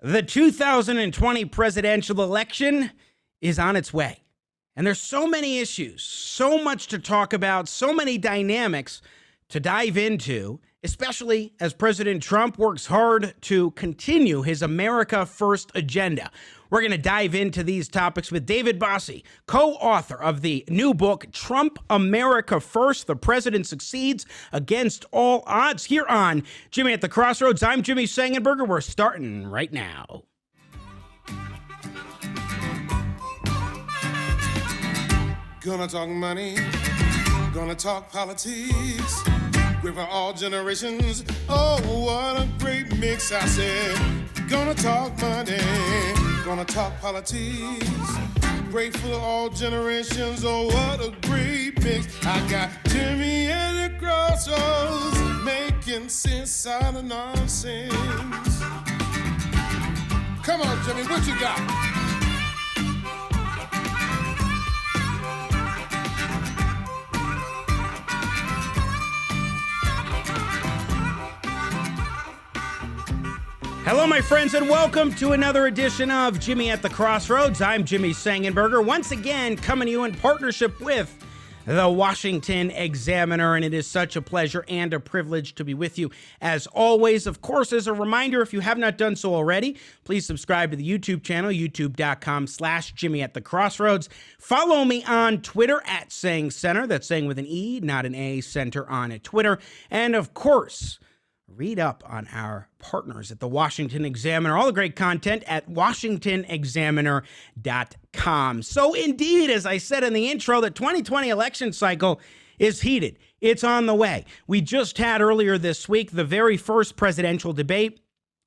The 2020 presidential election is on its way. And there's so many issues, so much to talk about, so many dynamics to dive into, especially as President Trump works hard to continue his America First agenda. We're going to dive into these topics with David Bossie, co-author of the new book, Trump, America First, The President Succeeds Against All Odds, here on Jimmy at the Crossroads. I'm Jimmy Sengenberger. We're starting right now. Gonna talk money, gonna talk politics, with all generations. Oh, what a great mix, I said. Gonna talk money, gonna talk politics, grateful to all generations. Oh, what a great mix. I got Jimmy at the Crossroads, making sense out of nonsense. Come on, Jimmy, what you got? Hello, my friends, and welcome to another edition of Jimmy at the Crossroads. I'm Jimmy Sengenberger, once again coming to you in partnership with the Washington Examiner, and it is such a pleasure and a privilege to be with you as always. Of course, as a reminder, if you have not done so already, please subscribe to the YouTube channel, youtube.com/Jimmy at the Crossroads. Follow me on Twitter at Sang Center. That's saying with an E, not an A, Center on Twitter. And of course, read up on our partners at the Washington Examiner. All the great content at washingtonexaminer.com. So indeed, as I said in the intro, the 2020 election cycle is heated. It's on the way. We just had earlier this week the very first presidential debate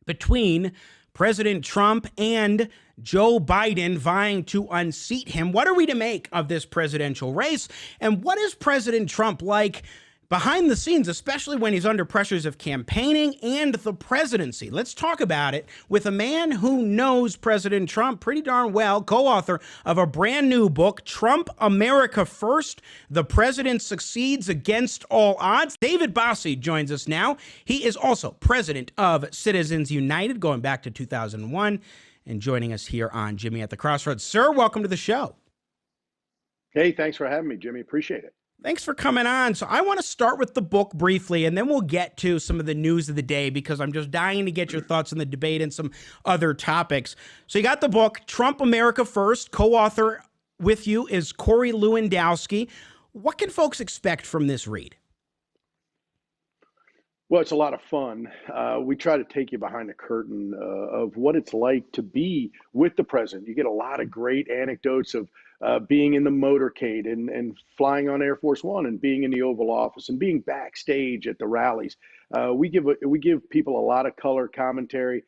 between President Trump and Joe Biden vying to unseat him. What are we to make of this presidential race? And what is President Trump like behind the scenes, especially when he's under pressures of campaigning and the presidency? Let's talk about it with a man who knows President Trump pretty darn well, co-author of a brand new book, Trump, America First, The President Succeeds Against All Odds. David Bossie joins us now. He is also president of Citizens United, going back to 2001, and joining us here on Jimmy at the Crossroads. Sir, welcome to the show. Hey, thanks for having me, Jimmy. Appreciate it. Thanks for coming on. So I want to start with the book briefly, and then we'll get to some of the news of the day because I'm just dying to get your thoughts on the debate and some other topics. So you got the book, Trump, America First. Co-author with you is Cory Lewandowski. What can folks expect from this read? Well, it's a lot of fun. We try to take you behind the curtain of what it's like to be with the president. You get a lot of great anecdotes of being in the motorcade and flying on Air Force One and being in the Oval Office and being backstage at the rallies. We give people a lot of color commentary,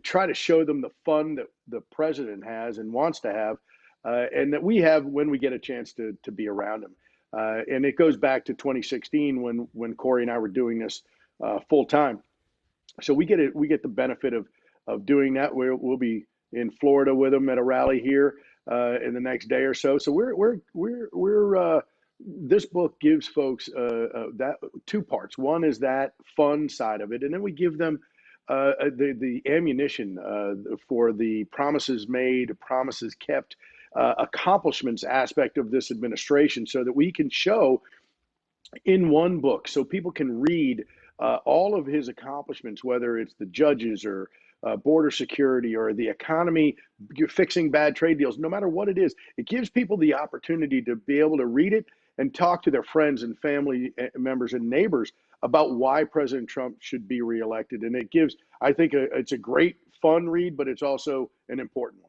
try to show them the fun that the president has and wants to have, and that we have when we get a chance to be around him. And it goes back to 2016 when Cory and I were doing this full time. So we get the benefit of doing that. We'll be in Florida with him at a rally here in the next day or so. So we're this book gives folks that two parts. One is that fun side of it, and then we give them the ammunition for the promises made, promises kept, accomplishments aspect of this administration, so that we can show in one book, so people can read all of his accomplishments, whether it's the judges or border security or the economy, fixing bad trade deals. No matter what it is, it gives people the opportunity to be able to read it and talk to their friends and family members and neighbors about why President Trump should be reelected. And it gives, I think, it's a great fun read, but it's also an important one.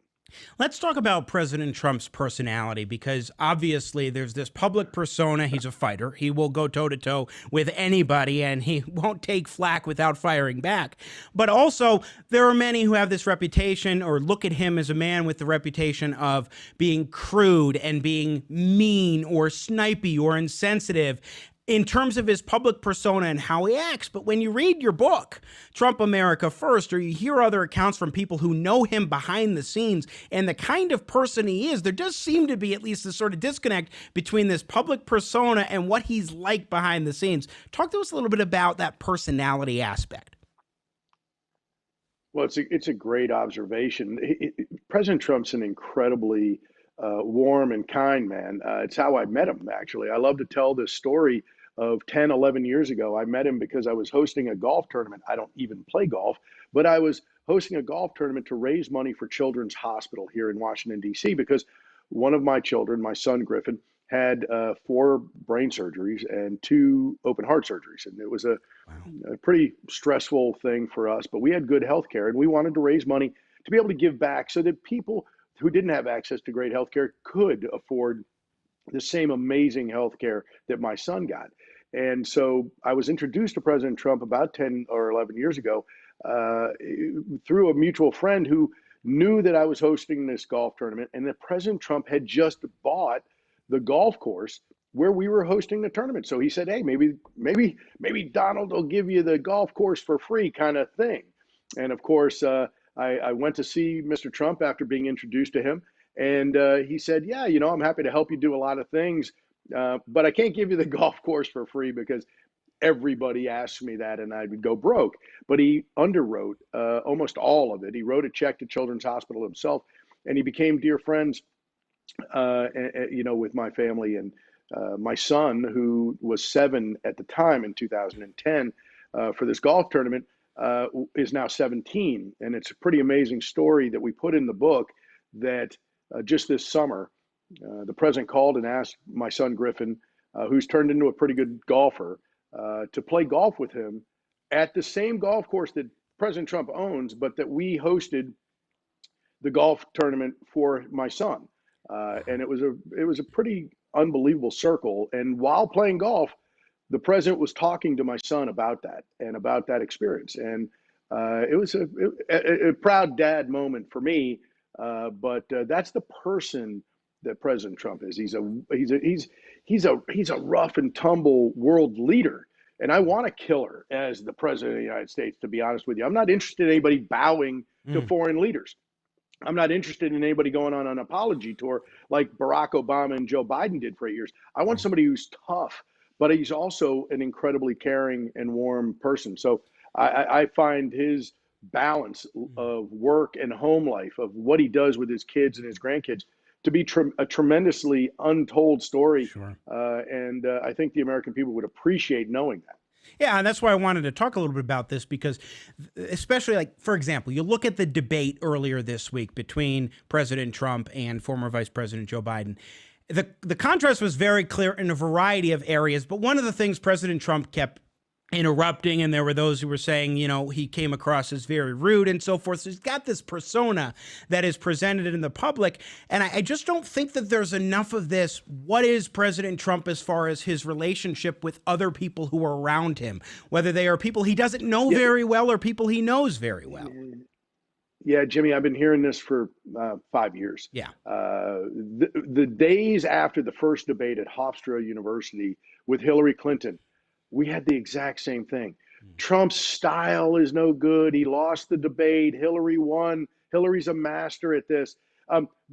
Let's talk about President Trump's personality, because obviously there's this public persona. He's a fighter. He will go toe-to-toe with anybody, and he won't take flack without firing back. But also, there are many who have this reputation or look at him as a man with the reputation of being crude and being mean or snipey or insensitive in terms of his public persona and how he acts. But when you read your book, Trump, America First, or you hear other accounts from people who know him behind the scenes and the kind of person he is, there does seem to be at least this sort of disconnect between this public persona and what he's like behind the scenes. Talk to us a little bit about that personality aspect. Well, it's a great observation. President Trump's an incredibly warm and kind man. It's how I met him, actually. I love to tell this story of 10, 11 years ago. I met him because I was hosting a golf tournament. I don't even play golf, but I was hosting a golf tournament to raise money for Children's Hospital here in Washington, D.C., because one of my children, my son Griffin, had four brain surgeries and two open heart surgeries. And it was Wow. a pretty stressful thing for us, but we had good health care and we wanted to raise money to be able to give back so that people who didn't have access to great health care could afford the same amazing health care that my son got. And so I was introduced to President Trump about 10 or 11 years ago uh, through a mutual friend who knew that I was hosting this golf tournament and that President Trump had just bought the golf course where we were hosting the tournament. So he said, "Hey, maybe Donald will give you the golf course for free," kind of thing. And of course, I went to see Mr. Trump after being introduced to him, and he said, "Yeah, I'm happy to help you do a lot of things, but I can't give you the golf course for free because everybody asks me that and I would go broke." But he underwrote almost all of it. He wrote a check to Children's Hospital himself, and he became dear friends, with my family. And my son, who was 7 at the time in 2010 for this golf tournament, is now 17. And it's a pretty amazing story that we put in the book that just this summer, the president called and asked my son Griffin, who's turned into a pretty good golfer, to play golf with him at the same golf course that President Trump owns, but that we hosted the golf tournament for my son. And it was a pretty unbelievable circle. And while playing golf, the president was talking to my son about that and about that experience. And it was a proud dad moment for me. But that's the person that President Trump is. He's a rough and tumble world leader. And I want a killer as the president of the United States, to be honest with you. I'm not interested in anybody bowing to foreign leaders. I'm not interested in anybody going on an apology tour like Barack Obama and Joe Biden did for 8 years. I want somebody who's tough, but he's also an incredibly caring and warm person. So I find his balance of work and home life, of what he does with his kids and his grandkids, to be a tremendously untold story. Sure. And I think the American people would appreciate knowing that. Yeah, and that's why I wanted to talk a little bit about this, because especially, like, for example, you look at the debate earlier this week between President Trump and former Vice President Joe Biden. The contrast was very clear in a variety of areas, but one of the things President Trump kept interrupting, and there were those who were saying, he came across as very rude and so forth. So he's got this persona that is presented in the public. And I just don't think that there's enough of this. What is President Trump as far as his relationship with other people who are around him, whether they are people he doesn't know very well or people he knows very well? Yeah, Jimmy, I've been hearing this for 5 years. Yeah. The days after the first debate at Hofstra University with Hillary Clinton, we had the exact same thing. Trump's style is no good. He lost the debate. Hillary won. Hillary's a master at this.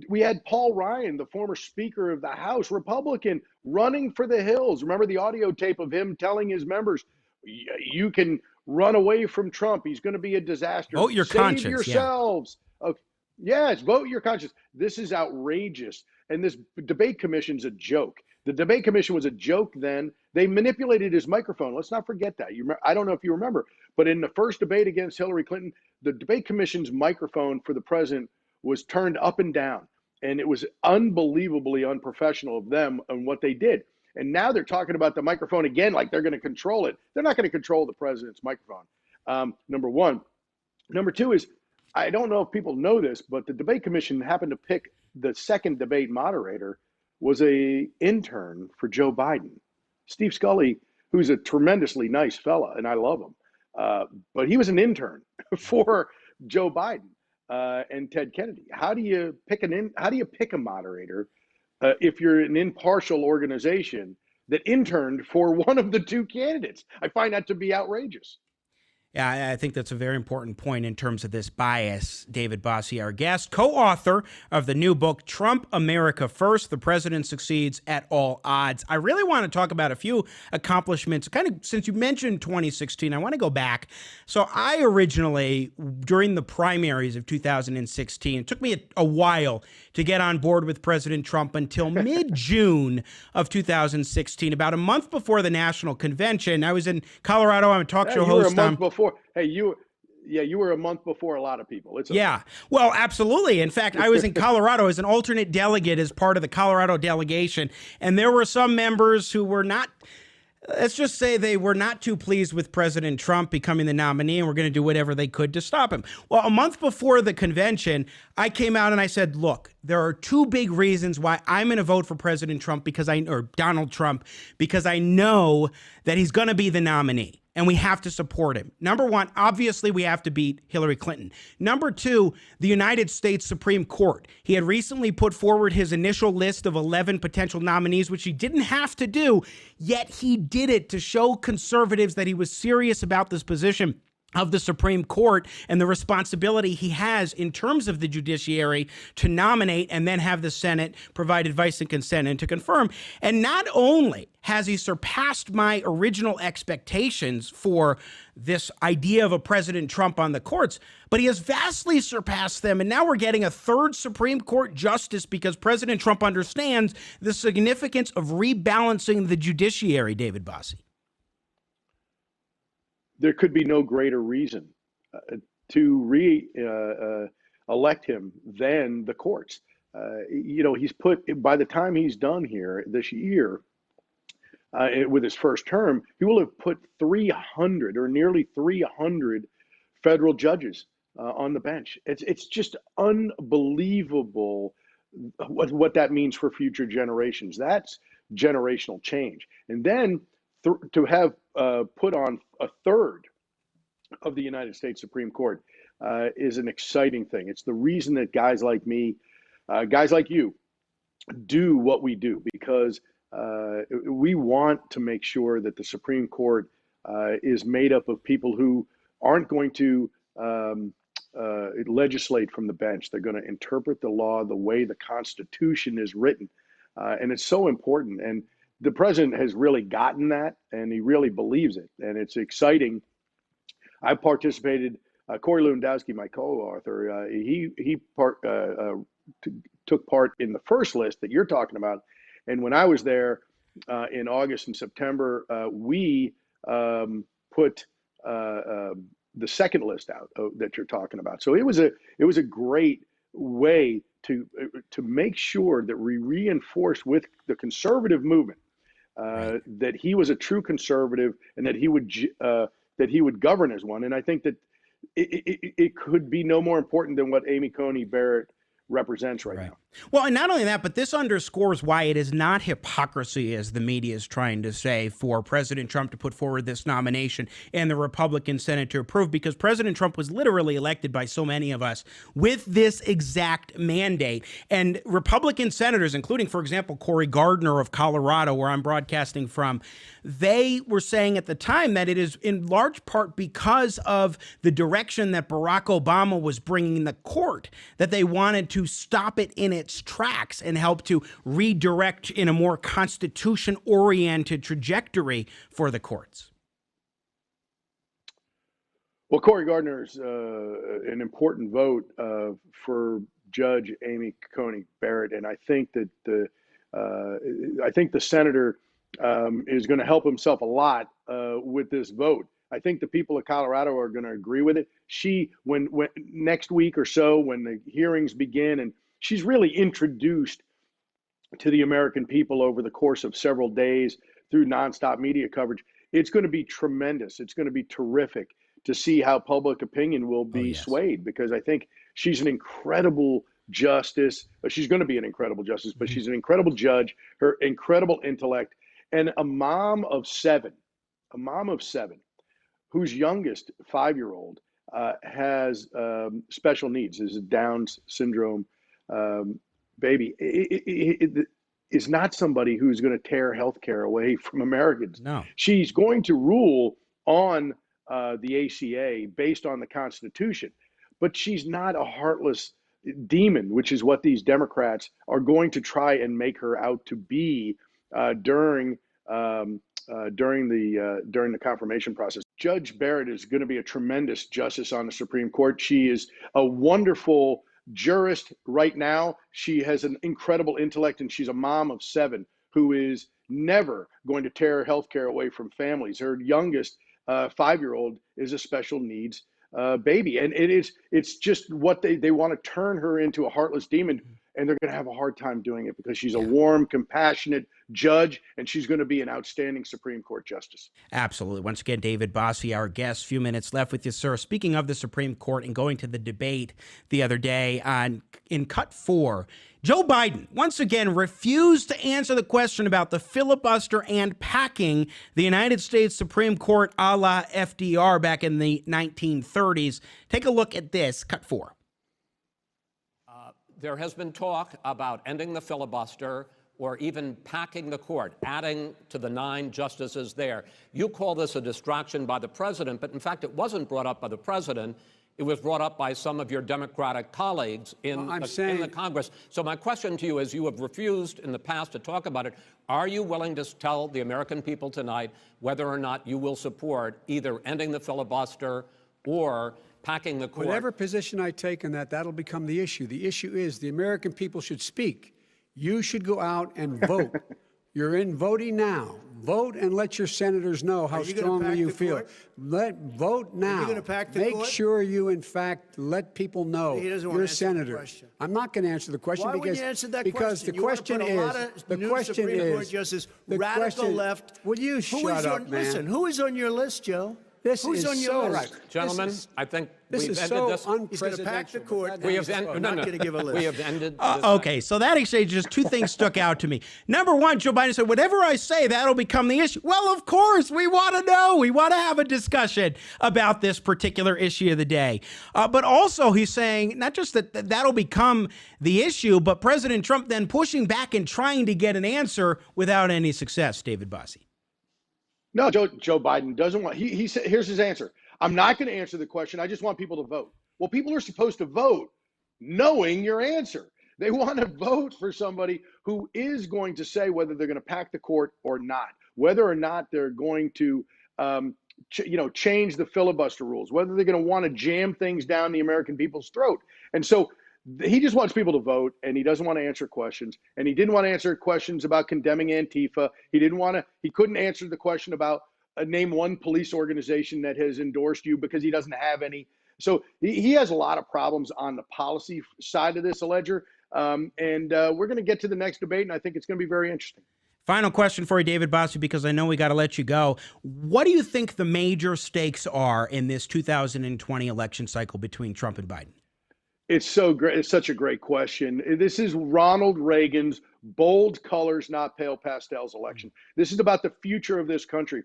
We had Paul Ryan, the former Speaker of the House, Republican, running for the hills. Remember the audio tape of him telling his members, "You can run away from Trump. He's going to be a disaster. Vote your Save conscience." yourselves." Yeah. Okay. Yes, vote your conscience. This is outrageous. And this debate commission's a joke. The debate commission was a joke then. They manipulated his microphone. Let's not forget that. I don't know if you remember, but in the first debate against Hillary Clinton, the debate commission's microphone for the president was turned up and down. And it was unbelievably unprofessional of them and what they did. And now they're talking about the microphone again like they're going to control it. They're not going to control the president's microphone, number one. Number two is, I don't know if people know this, but the debate commission happened to pick the second debate moderator was a intern for Joe Biden. Steve Scully, who's a tremendously nice fella, and I love him, but he was an intern for Joe Biden and Ted Kennedy. How do you pick a moderator if you're an impartial organization that interned for one of the two candidates? I find that to be outrageous. Yeah, I think that's a very important point in terms of this bias. David Bossie, our guest, co-author of the new book, Trump, America First, The President Succeeds at All Odds. I really want to talk about a few accomplishments. Kind of, since you mentioned 2016, I want to go back. So I originally, during the primaries of 2016, it took me a while to get on board with President Trump until mid-June of 2016, about a month before the national convention. I was in Colorado. I'm a talk show You were a host. month before. Hey, you were a month before a lot of people. It's okay. Yeah, well, absolutely. In fact, I was in Colorado as an alternate delegate as part of the Colorado delegation, and there were some members who were not, let's just say they were not too pleased with President Trump becoming the nominee and were going to do whatever they could to stop him. Well, a month before the convention, I came out and I said, look, there are two big reasons why I'm going to vote for President Trump or Donald Trump, because I know that he's going to be the nominee. And we have to support him. Number one, obviously, we have to beat Hillary Clinton. Number two, the United States Supreme Court. He had recently put forward his initial list of 11 potential nominees, which he didn't have to do, yet he did it to show conservatives that he was serious about this position of the Supreme Court and the responsibility he has in terms of the judiciary to nominate and then have the Senate provide advice and consent and to confirm. And not only has he surpassed my original expectations for this idea of a President Trump on the courts, but he has vastly surpassed them. And now we're getting a third Supreme Court justice because President Trump understands the significance of rebalancing the judiciary, David Bossie. There could be no greater reason to re-elect him than the courts. He's put, by the time he's done here this year, with his first term, he will have put 300 or nearly 300 federal judges on the bench. It's just unbelievable what that means for future generations. That's generational change. And then to have put on a third of the United States Supreme Court is an exciting thing. It's the reason that guys like me, guys like you, do what we do, because we want to make sure that the Supreme Court is made up of people who aren't going to legislate from the bench. They're going to interpret the law the way the Constitution is written. And it's so important. And the president has really gotten that, and he really believes it. And it's exciting. I participated, Cory Lewandowski, my co-author, took part in the first list that you're talking about. And when I was there in August and September, we put the second list out that you're talking about. So it was a great way to make sure that we reinforced with the conservative movement that he was a true conservative and that he would govern as one. And I think that it could be no more important than what Amy Coney Barrett represents right now. Well, and not only that, but this underscores why it is not hypocrisy, as the media is trying to say, for President Trump to put forward this nomination and the Republican Senate to approve, because President Trump was literally elected by so many of us with this exact mandate. And Republican senators, including, for example, Cory Gardner of Colorado, where I'm broadcasting from, they were saying at the time that it is in large part because of the direction that Barack Obama was bringing the court, that they wanted to stop it in its tracks and help to redirect in a more Constitution-oriented trajectory for the courts. Well, Cory Gardner is an important vote for Judge Amy Coney Barrett, and I think that the senator is going to help himself a lot with this vote. I think the people of Colorado are going to agree with it. When next week or so, when the hearings begin, and she's really introduced to the American people over the course of several days through nonstop media coverage, it's going to be tremendous. It's going to be terrific to see how public opinion will be swayed, because I think she's an incredible justice. She's going to be an incredible justice, but she's an incredible judge, her incredible intellect, and a mom of seven, whose youngest 5-year-old has special needs, is a Down's syndrome baby. It is not somebody who's going to tear healthcare away from Americans. No. She's going to rule on the ACA based on the Constitution. But she's not a heartless demon, which is what these Democrats are going to try and make her out to be during the confirmation process. Judge Barrett is going to be a tremendous justice on the Supreme Court. She is a wonderful jurist right now. She has an incredible intellect, and she's a mom of 7 who is never going to tear healthcare away from families. Her youngest 5-year-old is a special needs baby, and it's just what they want to turn her into a heartless demon, and they're going to have a hard time doing it because she's a warm, compassionate judge, and she's going to be an outstanding Supreme Court justice. Absolutely. Once again, David Bossie, our guest. Few minutes left with you, sir. Speaking of the Supreme Court and going to the debate the other day in Cut 4, Joe Biden once again refused to answer the question about the filibuster and packing the United States Supreme Court a la FDR back in the 1930s. Take a look at this. Cut 4. There has been talk about ending the filibuster or even packing the court, adding to the 9 justices there. You call this a distraction by the president, but in fact, it wasn't brought up by the president. It was brought up by some of your Democratic colleagues in the Congress. So my question to you is, you have refused in the past to talk about it. Are you willing to tell the American people tonight whether or not you will support either ending the filibuster or packing the court? Whatever position I take on that, that'll become the issue. The issue is the American people should speak. You should go out and vote. You're in voting now. Vote and let your senators know how strongly you feel. Vote now. Are you going to pack the Make court? sure you, in fact, let people know He doesn't want you're a to answer the senator. question. I'm not going to answer the question Why because would you answer that because question? the question you want to is put a lot of the new question Supreme Court is justice, the radical question, left. Will you shut up, man? Listen, who is on your list, Joe? This Who's is on your so list? right. Gentlemen, I think we've ended this. He's going to pack the court. We have I'm not going to give a list. We have ended this. Okay, so that exchange, just 2 things stuck out to me. Number one, Joe Biden said, whatever I say, that'll become the issue. Well, of course, we want to know. We want to have a discussion about this particular issue of the day. But also, he's saying not just that that'll become the issue, but President Trump then pushing back and trying to get an answer without any success, David Bossie. No, Joe Biden doesn't want. He said, here's his answer. I'm not going to answer the question. I just want people to vote. Well, people are supposed to vote knowing your answer. They want to vote for somebody who is going to say whether they're going to pack the court or not, whether or not they're going to, change the filibuster rules, whether they're going to want to jam things down the American people's throat. And so he just wants people to vote, and he doesn't want to answer questions. And he didn't want to answer questions about condemning Antifa. He couldn't answer the question about name one police organization that has endorsed you because he doesn't have any. So he has a lot of problems on the policy side of this ledger. And we're going to get to the next debate, and I think it's going to be very interesting. Final question for you, David Bossie, because I know we got to let you go. What do you think the major stakes are in this 2020 election cycle between Trump and Biden? It's so great. It's such a great question. This is Ronald Reagan's bold colors, not pale pastels election. This is about the future of this country.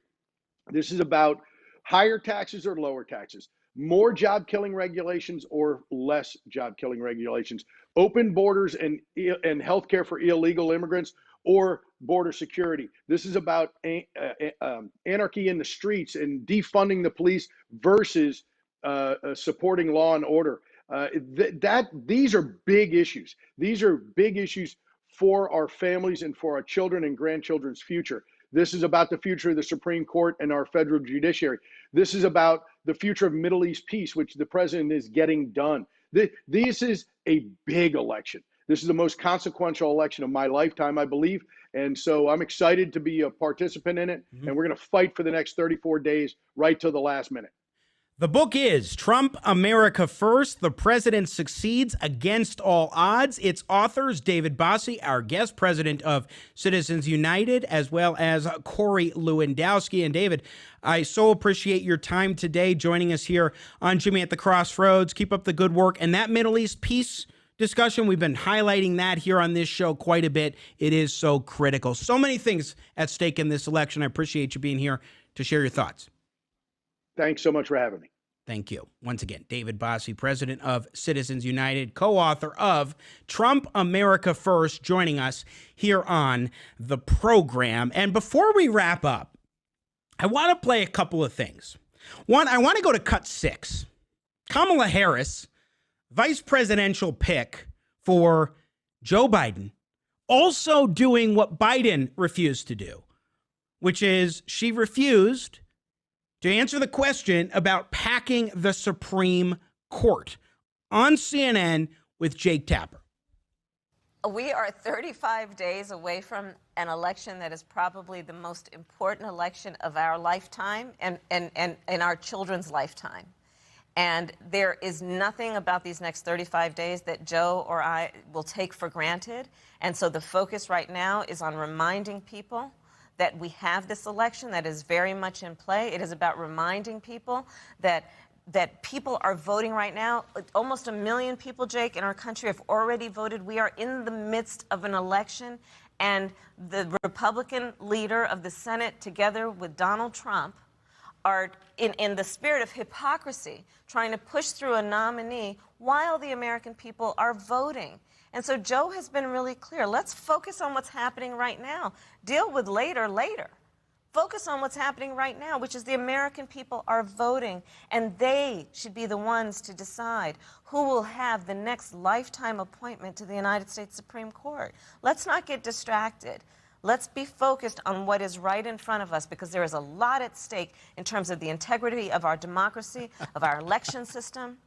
This is about higher taxes or lower taxes, more job-killing regulations or less job-killing regulations, open borders and health care for illegal immigrants or border security. This is about anarchy in the streets and defunding the police versus supporting law and order. These are big issues. These are big issues for our families and for our children and grandchildren's future. This is about the future of the Supreme Court and our federal judiciary. This is about the future of Middle East peace, which the president is getting done. This is a big election. This is the most consequential election of my lifetime, I believe. And so I'm excited to be a participant in it. And we're going to fight for the next 34 days right till the last minute. The book is Trump, America First. The President Succeeds Against All Odds. Its authors, David Bossie, our guest, president of Citizens United, as well as Cory Lewandowski. And David, I so appreciate your time today joining us here on Jimmy at the Crossroads. Keep up the good work. And that Middle East peace discussion, we've been highlighting that here on this show quite a bit. It is so critical. So many things at stake in this election. I appreciate you being here to share your thoughts. Thanks so much for having me. Thank you. Once again, David Bossie, president of Citizens United, co-author of Trump, America First, joining us here on the program. And before we wrap up, I want to play a couple of things. One, I want to go to cut 6. Kamala Harris, vice presidential pick for Joe Biden, also doing what Biden refused to do, which is she refused to answer the question about packing the Supreme Court on CNN with Jake Tapper. We are 35 days away from an election that is probably the most important election of our lifetime and our children's lifetime. And there is nothing about these next 35 days that Joe or I will take for granted. And so the focus right now is on reminding people that we have this election that is very much in play. It is about reminding people that people are voting right now. Almost 1 million people, Jake, in our country have already voted. We are in the midst of an election, and the Republican leader of the Senate, together with Donald Trump, are in the spirit of hypocrisy trying to push through a nominee while the American people are voting. And so Joe has been really clear. Let's focus on what's happening right now. Deal with later. Focus on what's happening right now, which is the American people are voting, and they should be the ones to decide who will have the next lifetime appointment to the United States Supreme Court. Let's not get distracted. Let's be focused on what is right in front of us, because there is a lot at stake in terms of the integrity of our democracy, of our election system,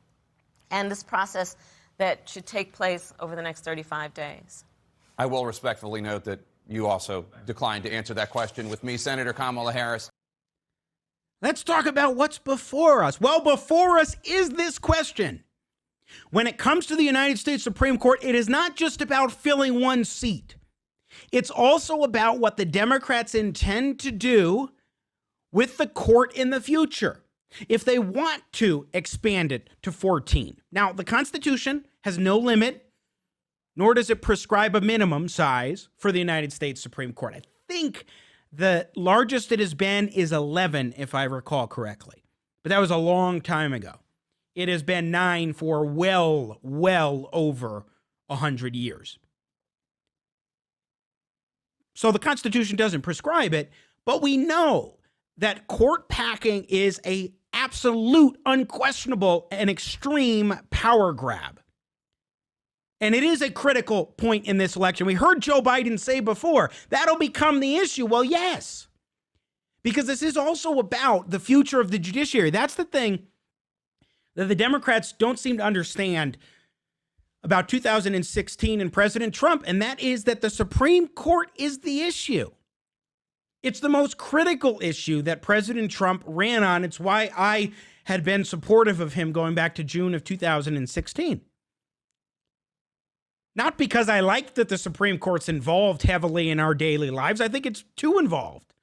and this process that should take place over the next 35 days. I will respectfully note that you also declined to answer that question with me, Senator Kamala Harris. Let's talk about what's before us. Well, before us is this question. When it comes to the United States Supreme Court, it is not just about filling one seat. It's also about what the Democrats intend to do with the court in the future, if they want to expand it to 14. Now, the Constitution has no limit, nor does it prescribe a minimum size for the United States Supreme Court. I think the largest it has been is 11, if I recall correctly. But that was a long time ago. It has been 9 for well over 100 years. So the Constitution doesn't prescribe it, but we know that court packing is a absolute, unquestionable, and extreme power grab. And it is a critical point in this election. We heard Joe Biden say before, that'll become the issue. Well, yes, because this is also about the future of the judiciary. That's the thing that the Democrats don't seem to understand about 2016 and President Trump, and that is that the Supreme Court is the issue. It's the most critical issue that President Trump ran on. It's why I had been supportive of him going back to June of 2016. Not because I like that the Supreme Court's involved heavily in our daily lives. I think it's too involved.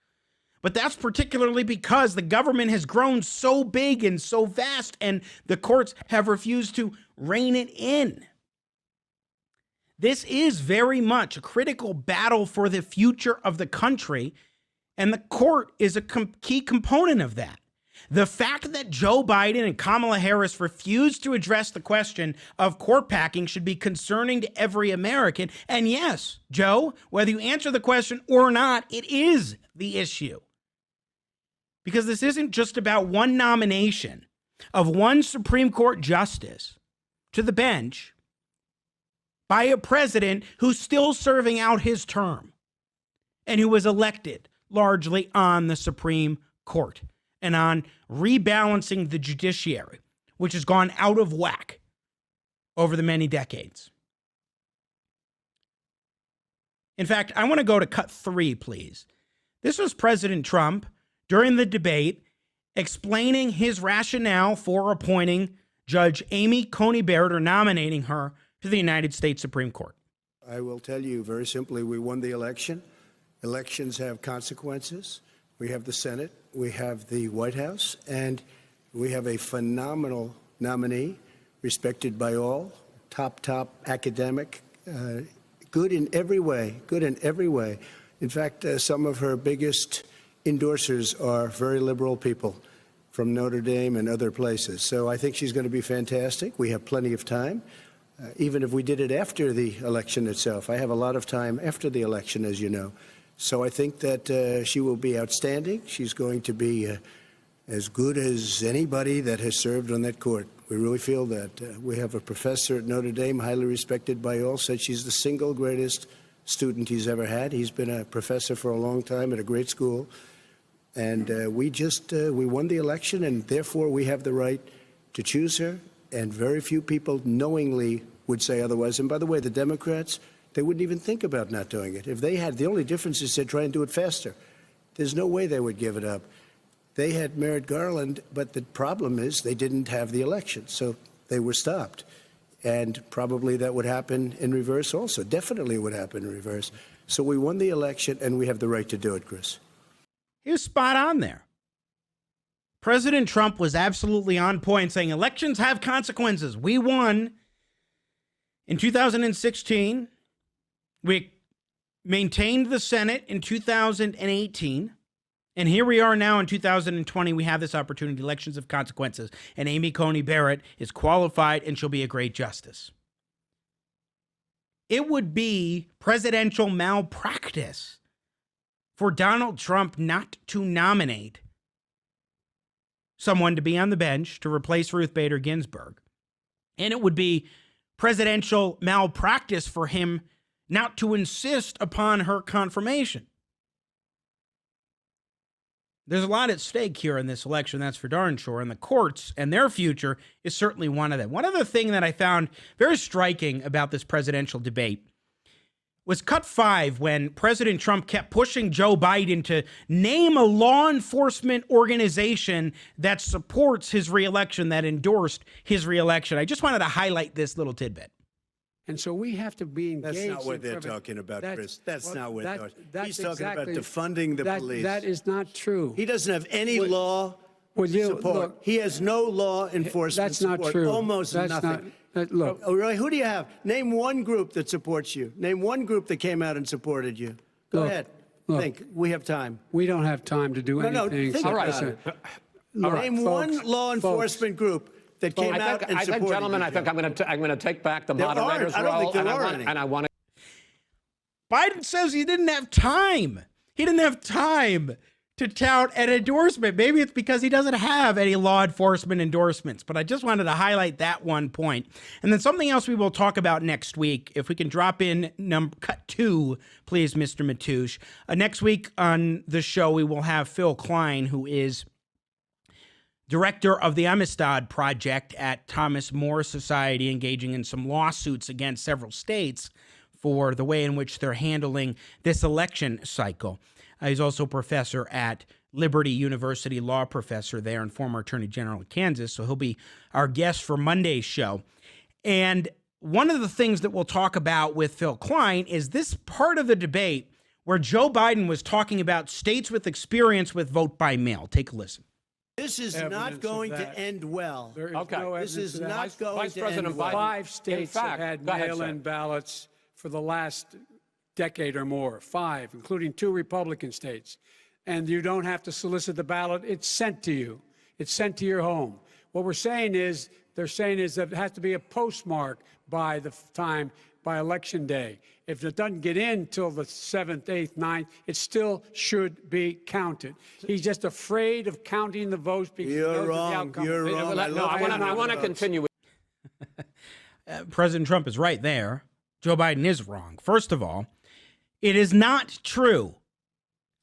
But that's particularly because the government has grown so big and so vast, and the courts have refused to rein it in. This is very much a critical battle for the future of the country, and the court is a key component of that. The fact that Joe Biden and Kamala Harris refused to address the question of court packing should be concerning to every American. And yes, Joe, whether you answer the question or not, it is the issue. Because this isn't just about one nomination of one Supreme Court justice to the bench by a president who's still serving out his term and who was elected largely on the Supreme Court and on rebalancing the judiciary, which has gone out of whack over the many decades. In fact, I want to go to cut 3, please. This was President Trump during the debate explaining his rationale for appointing Judge Amy Coney Barrett, or nominating her to the United States Supreme Court. I will tell you very simply, we won the election. Elections have consequences. We have the Senate, we have the White House, and we have a phenomenal nominee, respected by all, top academic, good in every way. In fact, some of her biggest endorsers are very liberal people from Notre Dame and other places. So I think she's going to be fantastic. We have plenty of time, even if we did it after the election itself. I have a lot of time after the election, as you know. So I think that she will be outstanding. She's going to be as good as anybody that has served on that court. We really feel that. We have a professor at Notre Dame, highly respected by all, said she's the single greatest student he's ever had. He's been a professor for a long time at a great school. And we won the election, and therefore we have the right to choose her. And very few people knowingly would say otherwise. And by the way, the Democrats, they wouldn't even think about not doing it. If they had, the only difference is they'd try and do it faster. There's no way they would give it up. They had Merrick Garland, but the problem is they didn't have the election, so they were stopped. And probably that would happen in reverse also. Definitely would happen in reverse. So we won the election, and we have the right to do it, Chris. He was spot on there. President Trump was absolutely on point, saying elections have consequences. We won in 2016. We maintained the Senate in 2018. And here we are now in 2020. We have this opportunity. Elections of consequences. And Amy Coney Barrett is qualified, and she'll be a great justice. It would be presidential malpractice for Donald Trump not to nominate someone to be on the bench to replace Ruth Bader Ginsburg. And it would be presidential malpractice for him not to insist upon her confirmation. There's a lot at stake here in this election, that's for darn sure, and the courts and their future is certainly one of them. One other thing that I found very striking about this presidential debate was cut 5 when President Trump kept pushing Joe Biden to name a law enforcement organization that supports his reelection, that endorsed his reelection. I just wanted to highlight this little tidbit. And so we have to be engaged. That's not what they're talking about, Chris. That's not what they're talking about. He's talking about exactly, defunding the police. That is not true. He doesn't have any law support. Look, he has no law enforcement that's not support. true. Almost that's nothing. Look. Oh, really? Who do you have? Name one group that supports you. Name one group that came out and supported you. Go ahead. Think. We have time. We don't have time to do anything. No, think about it. Name one law enforcement group that came out and supported you. Gentlemen, I think I'm going to take back the moderator's role. I don't think there are any. And I want to. Biden says he didn't have time. He didn't have time to tout an endorsement. Maybe it's because he doesn't have any law enforcement endorsements, but I just wanted to highlight that one point. And then something else we will talk about next week. If we can drop in cut 2, please, Mr. Matoush. Next week on the show, we will have Phil Klein, who is director of the Amistad Project at Thomas More Society, engaging in some lawsuits against several states for the way in which they're handling this election cycle. He's also a professor at Liberty University, law professor there, and former Attorney General of Kansas, so he'll be our guest for Monday's show. And one of the things that we'll talk about with Phil Klein is this part of the debate where Joe Biden was talking about states with experience with vote by mail. Take a listen. This is not going to end well. Okay. This is not going to end well. 5 states have had mail-in ballots for the last decade or more. 5, including 2 Republican states. And you don't have to solicit the ballot. It's sent to you. It's sent to your home. What they're saying is that it has to be a postmark by the time, by Election Day. If it doesn't get in till the 7th, 8th, 9th, it still should be counted. He's just afraid of counting the votes because you're wrong. You're wrong. I want to continue. President Trump is right there. Joe Biden is wrong. First of all, it is not true,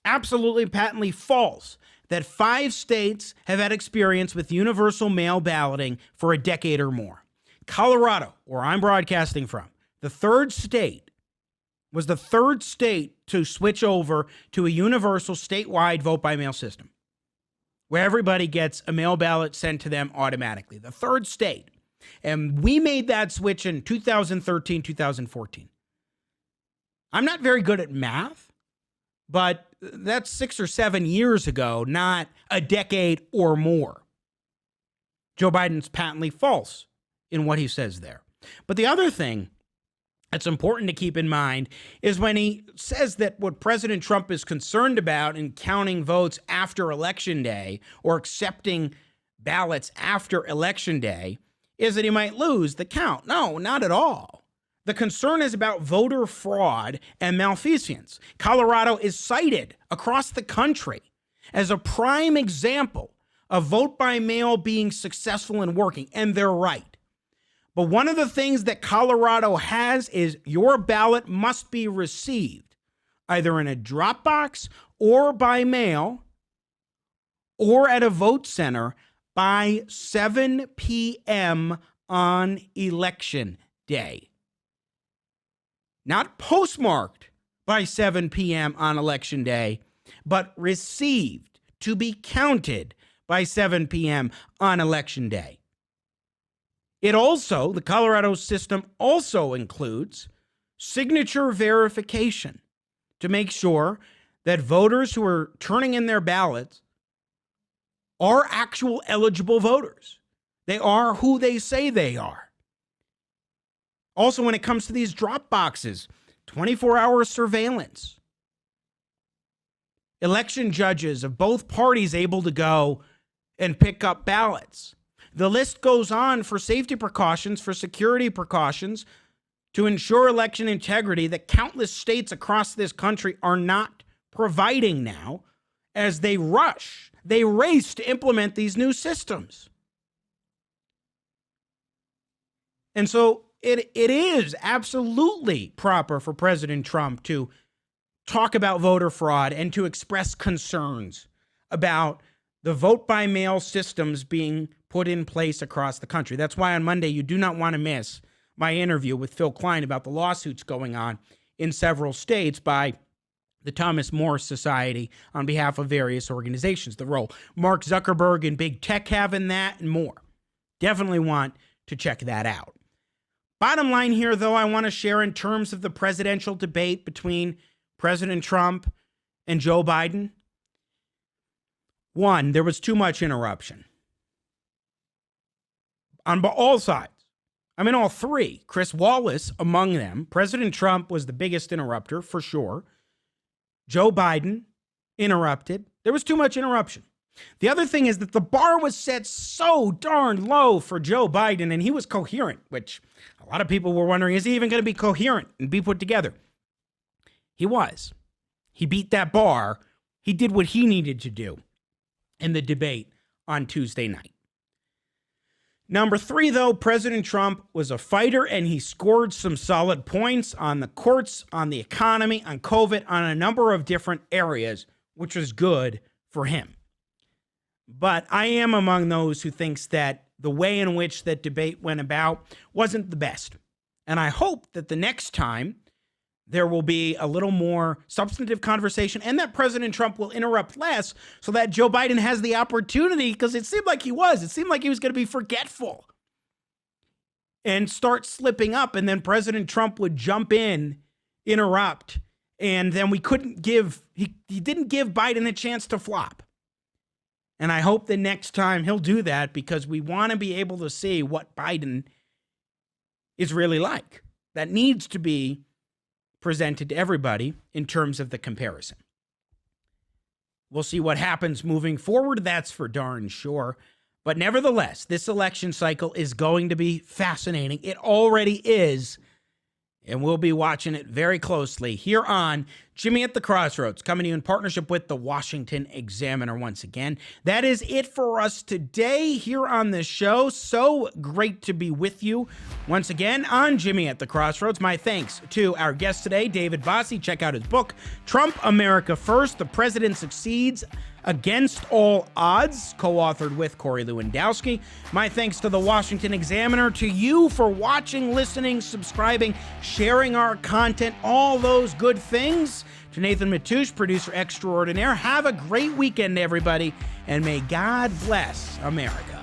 absolutely patently false, that 5 states have had experience with universal mail balloting for a decade or more. Colorado, where I'm broadcasting from, the 3rd state, was the 3rd state to switch over to a universal statewide vote-by-mail system, where everybody gets a mail ballot sent to them automatically. The 3rd state. And we made that switch in 2013, 2014. I'm not very good at math, but that's 6 or 7 years ago, not a decade or more. Joe Biden's patently false in what he says there. But the other thing that's important to keep in mind is when he says that what President Trump is concerned about in counting votes after Election Day or accepting ballots after Election Day is that he might lose the count. No, not at all. The concern is about voter fraud and malfeasance. Colorado is cited across the country as a prime example of vote by mail being successful and working, and they're right. But one of the things that Colorado has is your ballot must be received either in a drop box or by mail or at a vote center by 7 p.m. on election day. Not postmarked by 7 p.m. on election day, but received to be counted by 7 p.m. on election day. The Colorado system also includes signature verification to make sure that voters who are turning in their ballots are actual eligible voters. They are who they say they are. Also, when it comes to these drop boxes, 24-hour surveillance. Election judges of both parties able to go and pick up ballots. The list goes on for safety precautions, for security precautions, to ensure election integrity that countless states across this country are not providing now as they race to implement these new systems. And so it is absolutely proper for President Trump to talk about voter fraud and to express concerns about the vote by mail systems being put in place across the country. That's why on Monday you do not want to miss my interview with Phil Klein about the lawsuits going on in several states by the Thomas More Society on behalf of various organizations, the role Mark Zuckerberg and big tech have in that and more. Definitely want to check that out. Bottom line here, though, I want to share in terms of the presidential debate between President Trump and Joe Biden. One, there was too much interruption on all sides. I mean, all three. Chris Wallace among them. President Trump was the biggest interrupter, for sure. Joe Biden interrupted. There was too much interruption. The other thing is that the bar was set so darn low for Joe Biden, and he was coherent, which a lot of people were wondering, is he even going to be coherent and be put together? He was. He beat that bar. He did what he needed to do in the debate on Tuesday night. Number three, though, President Trump was a fighter, and he scored some solid points on the courts, on the economy, on COVID, on a number of different areas, which was good for him. But I am among those who thinks that the way in which that debate went about wasn't the best. And I hope that the next time there will be a little more substantive conversation and that President Trump will interrupt less so that Joe Biden has the opportunity, because it seemed like he was. It seemed like he was going to be forgetful and start slipping up, and then President Trump would jump in, interrupt, and then he didn't give Biden a chance to flop. And I hope the next time he'll do that, because we want to be able to see what Biden is really like. That needs to be presented to everybody in terms of the comparison. We'll see what happens moving forward, that's for darn sure. But nevertheless, this election cycle is going to be fascinating. It already is. And we'll be watching it very closely here on Jimmy at the Crossroads, coming to you in partnership with the Washington Examiner once again. That is it for us today here on the show. So great to be with you once again on Jimmy at the Crossroads. My thanks to our guest today, David Bossie. Check out his book, Trump, America First, The President Succeeds Against All Odds, co-authored with Cory Lewandowski. My thanks to the Washington Examiner, to you for watching, listening, subscribing, sharing our content, all those good things. To Nathan Matoush, producer extraordinaire, have a great weekend, everybody, and may God bless America.